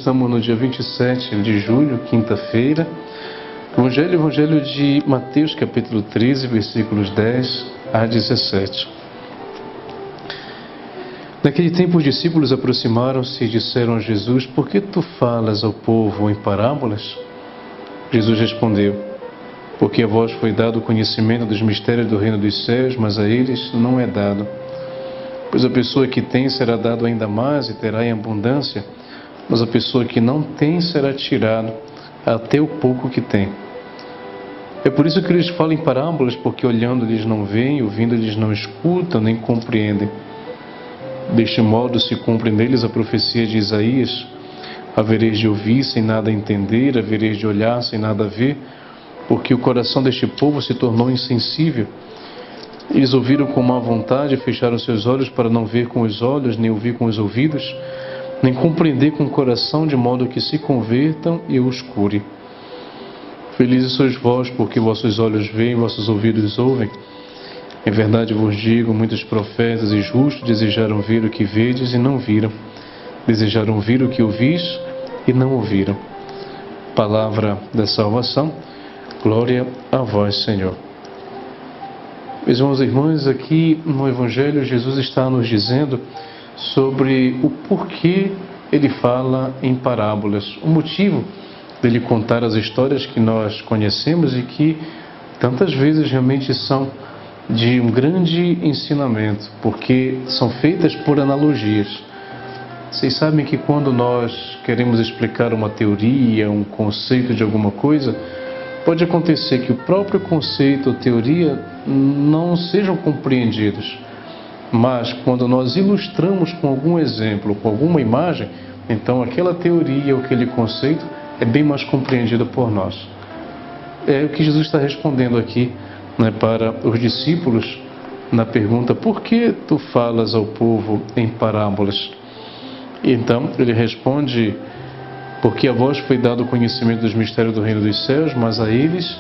estamos no dia 27 de julho, quinta-feira. Evangelho de Mateus, capítulo 13, versículos 10 a 17. Naquele tempo os discípulos aproximaram-se e disseram a Jesus: por que tu falas ao povo em parábolas? Jesus respondeu: porque a vós foi dado o conhecimento dos mistérios do reino dos céus, mas a eles não é dado. Pois a pessoa que tem será dado ainda mais e terá em abundância, mas a pessoa que não tem será tirado até o pouco que tem. É por isso que eles falam em parábolas, porque olhando eles não veem, ouvindo eles não escutam, nem compreendem. Deste modo se cumpre neles a profecia de Isaías: havereis de ouvir sem nada entender, havereis de olhar sem nada ver, porque o coração deste povo se tornou insensível. Eles ouviram com má vontade e fecharam seus olhos para não ver com os olhos, nem ouvir com os ouvidos, nem compreender com o coração, de modo que se convertam e os cure. Felizes sois vós, porque vossos olhos veem, vossos ouvidos ouvem. Em verdade vos digo, muitos profetas e justos desejaram ver o que vedes e não viram. Desejaram ouvir o que ouvis e não ouviram. Palavra da salvação. Glória a vós, Senhor. Meus irmãos e irmãs, aqui no Evangelho, Jesus está nos dizendo sobre o porquê ele fala em parábolas, o motivo dele contar as histórias que nós conhecemos e que tantas vezes realmente são de um grande ensinamento, porque são feitas por analogias. Vocês sabem que quando nós queremos explicar uma teoria, um conceito de alguma coisa, pode acontecer que o próprio conceito ou teoria não sejam compreendidos, mas quando nós ilustramos com algum exemplo, com alguma imagem, então aquela teoria ou aquele conceito é bem mais compreendido por nós. É o que Jesus está respondendo aqui, para os discípulos na pergunta: por que tu falas ao povo em parábolas? Então ele responde: porque a vós foi dado o conhecimento dos mistérios do reino dos céus, mas a eles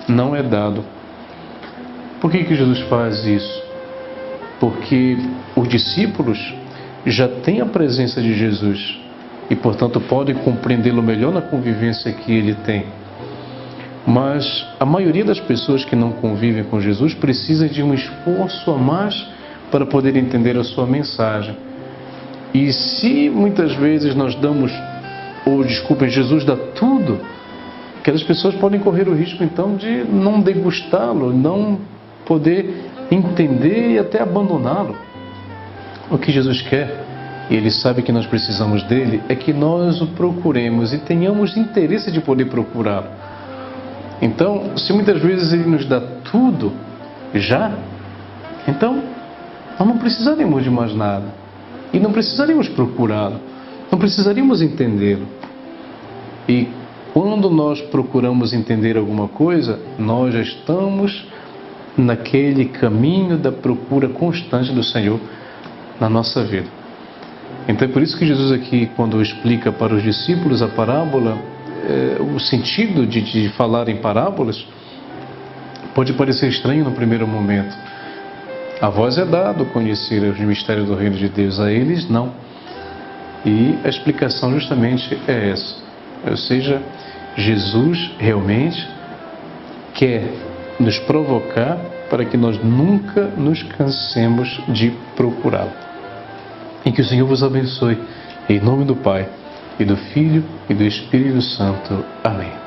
não é dado. Por que Jesus faz isso? Porque os discípulos já têm a presença de Jesus e, portanto, podem compreendê-lo melhor na convivência que ele tem. Mas a maioria das pessoas que não convivem com Jesus precisa de um esforço a mais para poder entender a sua mensagem. E se muitas vezes nós damos, Jesus dá tudo, aquelas pessoas podem correr o risco então de não degustá-lo, não poder entender e até abandoná-lo. O que Jesus quer, e Ele sabe que nós precisamos dele, é que nós o procuremos e tenhamos interesse de poder procurá-lo. Então, se muitas vezes Ele nos dá tudo já, então nós não precisaríamos de mais nada e não precisaríamos procurá-lo, não precisaríamos entendê-lo. E quando nós procuramos entender alguma coisa, nós já estamos naquele caminho da procura constante do Senhor na nossa vida. Então é por isso que Jesus aqui, quando explica para os discípulos a parábola, o sentido de falar em parábolas, pode parecer estranho no primeiro momento. A vós é dado conhecer os mistérios do reino de Deus, a eles não. E a explicação justamente é essa. Ou seja, Jesus realmente quer nos provocar para que nós nunca nos cansemos de procurá-lo. E que o Senhor vos abençoe, em nome do Pai, e do Filho, e do Espírito Santo. Amém.